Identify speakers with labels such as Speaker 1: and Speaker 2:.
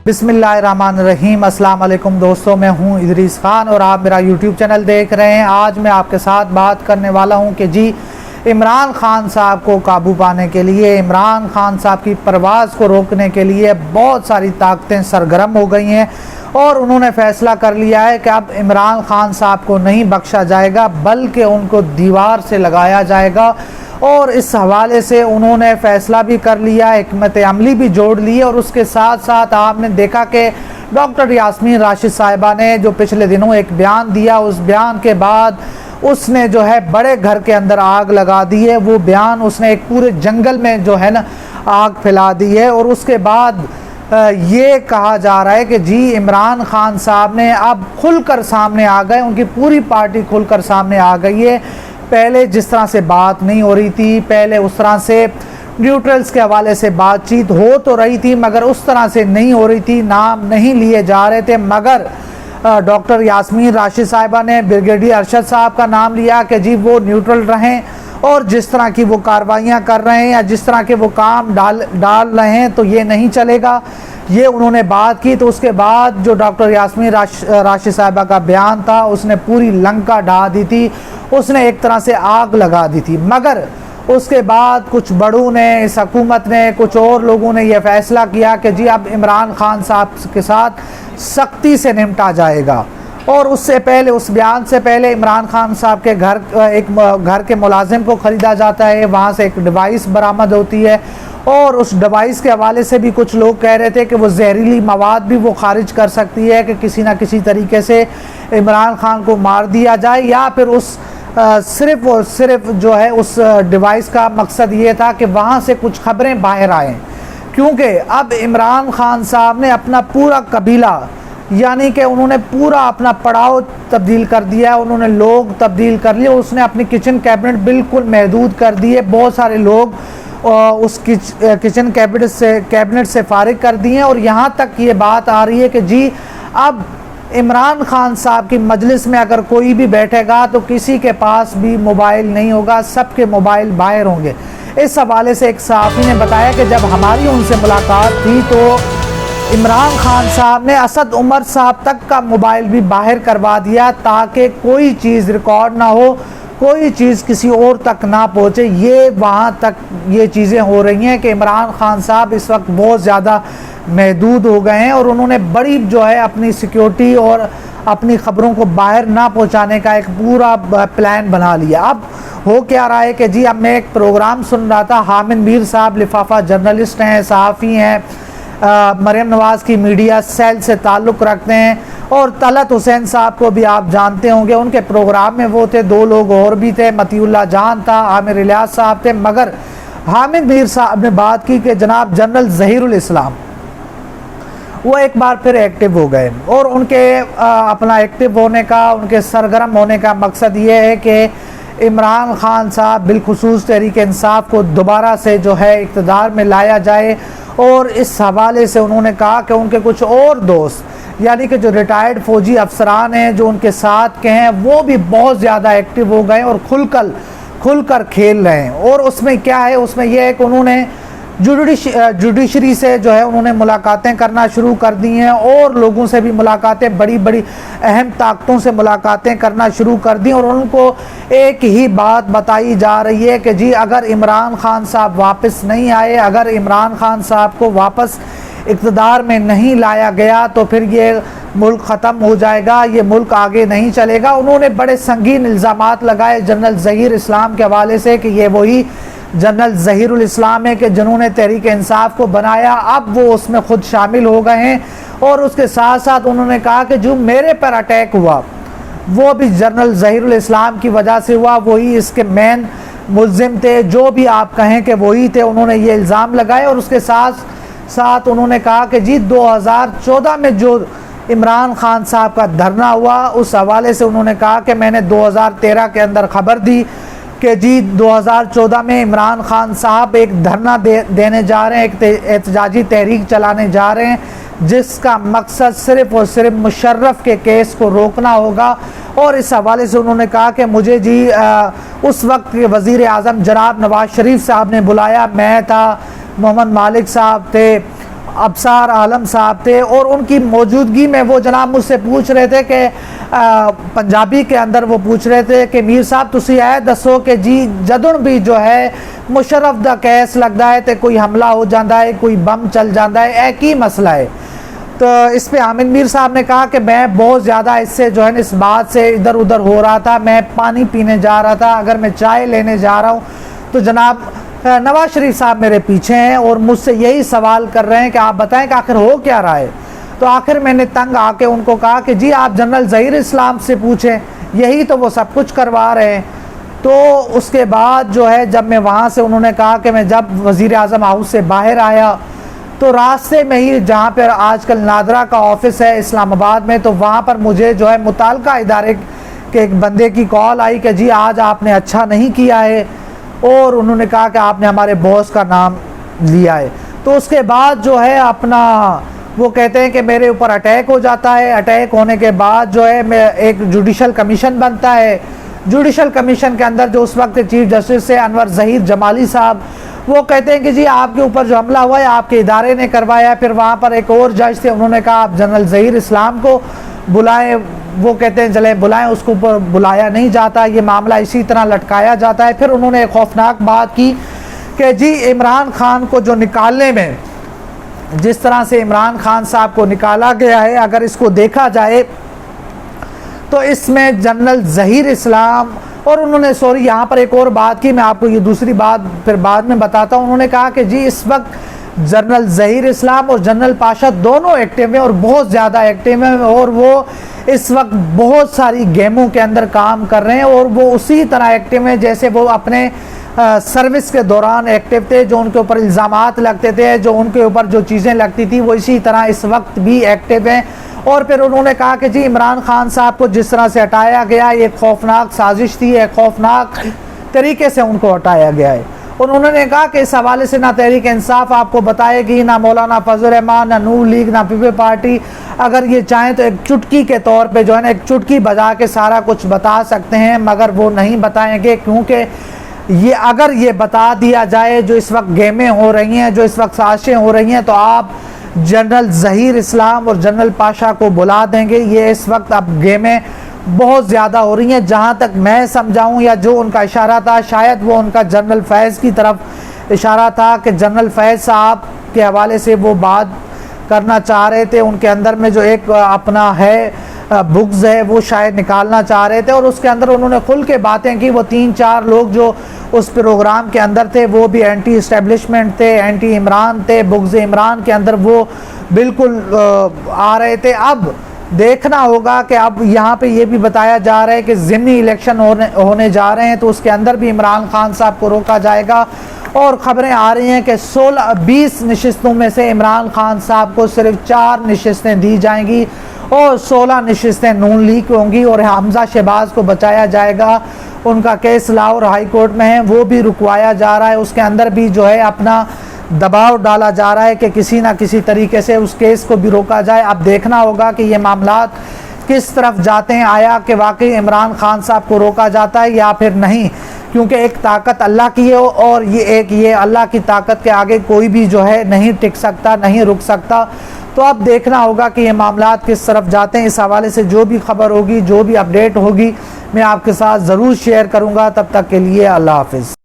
Speaker 1: बिस्मिल्लाहिर्रहमानिर्रहीम। अस्सलाम वालेकुम दोस्तों, मैं हूं इदरीस खान और आप मेरा यूट्यूब चैनल देख रहे हैं। आज मैं आपके साथ बात करने वाला हूं कि जी इमरान खान साहब को काबू पाने के लिए, इमरान खान साहब की परवाज़ को रोकने के लिए बहुत सारी ताकतें सरगर्म हो गई हैं और उन्होंने फ़ैसला कर लिया है कि अब इमरान खान साहब को नहीं बख्शा जाएगा बल्कि उनको दीवार से लगाया जाएगा। और इस हवाले से उन्होंने फ़ैसला भी कर लिया, हिकमत अमली भी जोड़ ली है। और उसके साथ साथ आपने देखा कि डॉक्टर यास्मीन राशिद साहिबा ने जो पिछले दिनों एक बयान दिया, उस बयान के बाद उसने जो है बड़े घर के अंदर आग लगा दी है। वो बयान उसने एक पूरे जंगल में जो है ना आग फैला दी है। और उसके बाद ये कहा जा रहा है कि जी इमरान खान साहब ने अब खुलकर सामने आ गए, उनकी पूरी पार्टी खुलकर सामने आ गई है। पहले जिस तरह से बात नहीं हो रही थी, पहले उस तरह से न्यूट्रल्स के हवाले से बातचीत हो तो रही थी मगर उस तरह से नहीं हो रही थी, नाम नहीं लिए जा रहे थे। मगर डॉक्टर यास्मीन राशिद साहिबा ने ब्रिगेडियर अरशद साहब का नाम लिया कि जी वो न्यूट्रल रहें और जिस तरह की वो कार्रवाइयाँ कर रहे हैं या जिस तरह के वो काम डाल रहे हैं तो ये नहीं चलेगा, ये उन्होंने बात की। तो उसके बाद जो डॉक्टर यास्मीन राशिद साहिबा का बयान था उसने पूरी लंका ढा दी थी, उसने एक तरह से आग लगा दी थी। मगर उसके बाद कुछ बड़ों ने, इस हुकूमत ने, कुछ और लोगों ने यह फ़ैसला किया कि जी अब इमरान खान साहब के साथ सख्ती से निपटा जाएगा। और उससे पहले, उस बयान से पहले इमरान खान साहब के घर के मुलाजिम को ख़रीदा जाता है, वहाँ से एक डिवाइस बरामद होती है और उस डिवाइस के हवाले से भी कुछ लोग कह रहे थे कि वो जहरीली मवाद भी वो खारिज कर सकती है कि किसी ना किसी तरीके से इमरान खान को मार दिया जाए या फिर उस सिर्फ़ और सिर्फ जो है उस डिवाइस का मकसद ये था कि वहाँ से कुछ खबरें बाहर आएँ। क्योंकि अब इमरान खान साहब ने अपना पूरा कबीला, यानी कि उन्होंने पूरा अपना पड़ाव तब्दील कर दिया, उन्होंने लोग तब्दील कर लिए, उसने अपनी किचन कैबिनेट बिल्कुल महदूद कर दी है। बहुत सारे लोग उस किचन कैबिनेट से फारिग कर दिए हैं। और यहाँ तक ये बात आ रही है कि जी अब इमरान खान साहब की मजलिस में अगर कोई भी बैठेगा तो किसी के पास भी मोबाइल नहीं होगा, सबके मोबाइल बाहर होंगे। इस हवाले से एक सहाफ़ी ने बताया कि जब हमारी उनसे मुलाकात थी तो इमरान खान साहब ने असद उमर साहब तक का मोबाइल भी बाहर करवा दिया ताकि कोई चीज़ रिकॉर्ड ना हो, कोई चीज़ किसी और तक ना पहुँचे। ये वहाँ तक ये चीज़ें हो रही हैं कि इमरान खान साहब इस वक्त बहुत ज़्यादा महदूद हो गए हैं और उन्होंने बड़ी जो है अपनी सिक्योरिटी और अपनी ख़बरों को बाहर ना पहुँचाने का एक पूरा प्लान बना लिया। अब हो क्या रहा है कि जी अब मैं एक प्रोग्राम सुन रहा था, हामिद मीर साहब लिफाफा जर्नलिस्ट हैं, सहाफ़ी हैं, मरियम नवाज़ की मीडिया सेल से ताल्लुक़ रखते हैं और तलत हुसैन साहब को भी आप जानते होंगे, उनके प्रोग्राम में वो थे, दो लोग और भी थे, मतीउल्लाह जान था, आमिर इलियास साहब थे। मगर हामिद मीर साहब ने बात की कि जनाब जनरल ज़हीरुल इस्लाम वो एक बार फिर एक्टिव हो गए और उनके अपना एक्टिव होने का, उनके सरगर्म होने का मकसद ये है कि इमरान खान साहब बिलखुसूस तहरीक इंसाफ को दोबारा से जो है इक़्तिदार में लाया जाए। और इस हवाले से उन्होंने कहा कि उनके कुछ और दोस्त, यानी कि जो रिटायर्ड फ़ौजी अफसरान हैं जो उनके साथ के हैं, वो भी बहुत ज़्यादा एक्टिव हो गए और खुलकर खेल रहे हैं। और उसमें क्या है, उसमें यह है कि उन्होंने जुडिशरी से जो है उन्होंने मुलाकातें करना शुरू कर दी हैं और लोगों से भी मुलाकातें, बड़ी बड़ी अहम ताकतों से मुलाकातें करना शुरू कर दी। और उनको एक ही बात बताई जा रही है कि जी अगर इमरान खान साहब वापस नहीं आए, अगर इमरान खान साहब को वापस इक़्तिदार में नहीं लाया गया तो फिर ये मुल्क ख़त्म हो जाएगा, ये मुल्क आगे नहीं चलेगा। उन्होंने बड़े संगीन इल्ज़ामात लगाए जनरल ज़हीर इस्लाम के हवाले से कि ये वही जनरल ज़हीरुल इस्लाम है कि जिन्होंने तहरीक इंसाफ को बनाया, अब वो उसमें ख़ुद शामिल हो गए हैं। और उसके साथ साथ उन्होंने कहा कि जो मेरे पर अटैक हुआ वो भी जनरल ज़हीरुल इस्लाम की वजह से हुआ, वही इसके मेन मुल्ज़िम थे, जो भी आप कहें कि वही थे। उन्होंने ये इल्ज़ाम लगाए और उसके साथ साथ उन्होंने कहा कि जी 2014 में जो इमरान खान साहब का धरना हुआ, उस हवाले से उन्होंने कहा कि मैंने 2013 के अंदर ख़बर दी कि जी 2014 में इमरान खान साहब एक धरना देने जा रहे हैं, एक एहतजाजी तहरीक चलाने जा रहे हैं जिसका मकसद सिर्फ़ और सिर्फ मुशर्रफ के केस को रोकना होगा। और इस हवाले से उन्होंने कहा कि मुझे जी उस वक्त के वज़ीर आज़म जनाब नवाज़ शरीफ साहब ने बुलाया, मैं था, मोहम्मद मालिक साहब थे ابصار عالم صاحب تھے، اور ان کی موجودگی میں وہ جناب مجھ سے پوچھ رہے تھے کہ پنجابی کے اندر وہ پوچھ رہے تھے کہ میر صاحب تسی اے دسو کہ جی جدوں بھی جو ہے مشرف دا کیس لگتا ہے تو کوئی حملہ ہو جاتا ہے، کوئی بم چل جاتا ہے، اے کی مسئلہ ہے؟ تو اس پہ حامد میر صاحب نے کہا کہ میں بہت زیادہ اس سے جو ہے اس بات سے ادھر ادھر ہو رہا تھا، میں پانی پینے جا رہا تھا، اگر میں چائے لینے جا رہا ہوں تو جناب نواز شریف صاحب میرے پیچھے ہیں اور مجھ سے یہی سوال کر رہے ہیں کہ آپ بتائیں کہ آخر ہو کیا رہا ہے۔ تو آخر میں نے تنگ آ کے ان کو کہا کہ جی آپ جنرل ظہیر اسلام سے پوچھیں، یہی تو وہ سب کچھ کروا رہے ہیں۔ تو اس کے بعد جو ہے جب میں وہاں سے، انہوں نے کہا کہ میں جب وزیر اعظم ہاؤس سے باہر آیا تو راستے میں ہی جہاں پر آج کل نادرا کا آفس ہے اسلام آباد میں، تو وہاں پر مجھے جو ہے متعلقہ ادارے کے ایک بندے کی کال آئی کہ جی آج آپ نے اچھا نہیں کیا ہے، اور انہوں نے کہا کہ آپ نے ہمارے باس کا نام لیا ہے۔ تو اس کے بعد جو ہے اپنا وہ کہتے ہیں کہ میرے اوپر اٹیک ہو جاتا ہے، اٹیک ہونے کے بعد جو ہے میں ایک جوڈیشل کمیشن بنتا ہے، جوڈیشل کمیشن کے اندر جو اس وقت چیف جسٹس سے انور ظہیر جمالی صاحب، وہ کہتے ہیں کہ جی آپ کے اوپر جو حملہ ہوا ہے آپ کے ادارے نے کروایا۔ پھر وہاں پر ایک اور جج تھے، انہوں نے کہا آپ جنرل ظہیر اسلام کو بلائیں، وہ کہتے ہیں چلیں بلائیں، اس کو اوپر بلایا نہیں جاتا، یہ معاملہ اسی طرح لٹکایا جاتا ہے۔ پھر انہوں نے ایک خوفناک بات کی کہ جی عمران خان کو جو نکالنے میں جس طرح سے عمران خان صاحب کو نکالا گیا ہے، اگر اس کو دیکھا جائے تو اس میں جنرل ظہیر اسلام، اور انہوں نے سوری یہاں پر ایک اور بات کی، میں آپ کو یہ دوسری بات پھر بعد میں بتاتا ہوں۔ انہوں نے کہا کہ جی اس وقت جنرل ظہیر اسلام اور جنرل پاشا دونوں ایکٹیو ہیں اور بہت زیادہ ایکٹیو ہیں، اور وہ اس وقت بہت ساری گیموں کے اندر کام کر رہے ہیں، اور وہ اسی طرح ایکٹیو ہیں جیسے وہ اپنے سروس کے دوران ایکٹیو تھے، جو ان کے اوپر الزامات لگتے تھے، جو ان کے اوپر جو چیزیں لگتی تھی وہ اسی طرح اس وقت بھی ایکٹیو ہیں۔ اور پھر انہوں نے کہا کہ جی عمران خان صاحب کو جس طرح سے ہٹایا گیا یہ خوفناک سازش تھی، ایک خوفناک طریقے سے ان کو ہٹایا گیا ہے۔ انہوں نے کہا کہ اس حوالے سے نہ تحریک انصاف آپ کو بتائے گی، نہ مولانا فضل الرحمان، نہ نور لیگ، نہ پیپلز پارٹی، اگر یہ چاہیں تو ایک چٹکی کے طور پہ جو ہے نا ایک چٹکی بجا کے سارا کچھ بتا سکتے ہیں، مگر وہ نہیں بتائیں گے، کیونکہ یہ اگر یہ بتا دیا جائے جو اس وقت گیمیں ہو رہی ہیں، جو اس وقت سازشیں ہو رہی ہیں، تو آپ جنرل ظہیر اسلام اور جنرل پاشا کو بلا دیں گے۔ یہ اس وقت اب گیمیں بہت زیادہ ہو رہی ہیں، جہاں تک میں سمجھاؤں یا جو ان کا اشارہ تھا، شاید وہ ان کا جنرل فیض کی طرف اشارہ تھا کہ جنرل فیض صاحب کے حوالے سے وہ بات کرنا چاہ رہے تھے، ان کے اندر میں جو ایک اپنا ہے بغض ہے وہ شاید نکالنا چاہ رہے تھے، اور اس کے اندر انہوں نے کھل کے باتیں کی۔ وہ 3-4 لوگ جو اس پروگرام کے اندر تھے وہ بھی اینٹی اسٹیبلشمنٹ تھے، اینٹی عمران تھے، بغض عمران کے اندر وہ بالکل آ رہے تھے۔ اب دیکھنا ہوگا کہ اب یہاں پہ یہ بھی بتایا جا رہا ہے کہ ضمنی الیکشن ہونے جا رہے ہیں، تو اس کے اندر بھی عمران خان صاحب کو روکا جائے گا، اور خبریں آ رہی ہیں کہ 20 نشستوں میں سے عمران خان صاحب کو صرف 4 نشستیں دی جائیں گی، اور 16 نشستیں نون لیگ کی ہوں گی، اور حمزہ شہباز کو بچایا جائے گا۔ ان کا کیس لاہور ہائی کورٹ میں ہے، وہ بھی رکوایا جا رہا ہے، اس کے اندر بھی جو ہے اپنا دباؤ ڈالا جا رہا ہے کہ کسی نہ کسی طریقے سے اس کیس کو بھی روکا جائے۔ اب دیکھنا ہوگا کہ یہ معاملات کس طرف جاتے ہیں، آیا کہ واقعی عمران خان صاحب کو روکا جاتا ہے یا پھر نہیں، کیونکہ ایک طاقت اللہ کی ہے، اور یہ اللہ کی طاقت کے آگے کوئی بھی جو ہے نہیں ٹک سکتا، نہیں رک سکتا۔ تو اب دیکھنا ہوگا کہ یہ معاملات کس طرف جاتے ہیں۔ اس حوالے سے جو بھی خبر ہوگی، جو بھی اپڈیٹ ہوگی، میں آپ کے ساتھ ضرور شیئر کروں گا۔ تب تک کے لیے اللہ حافظ۔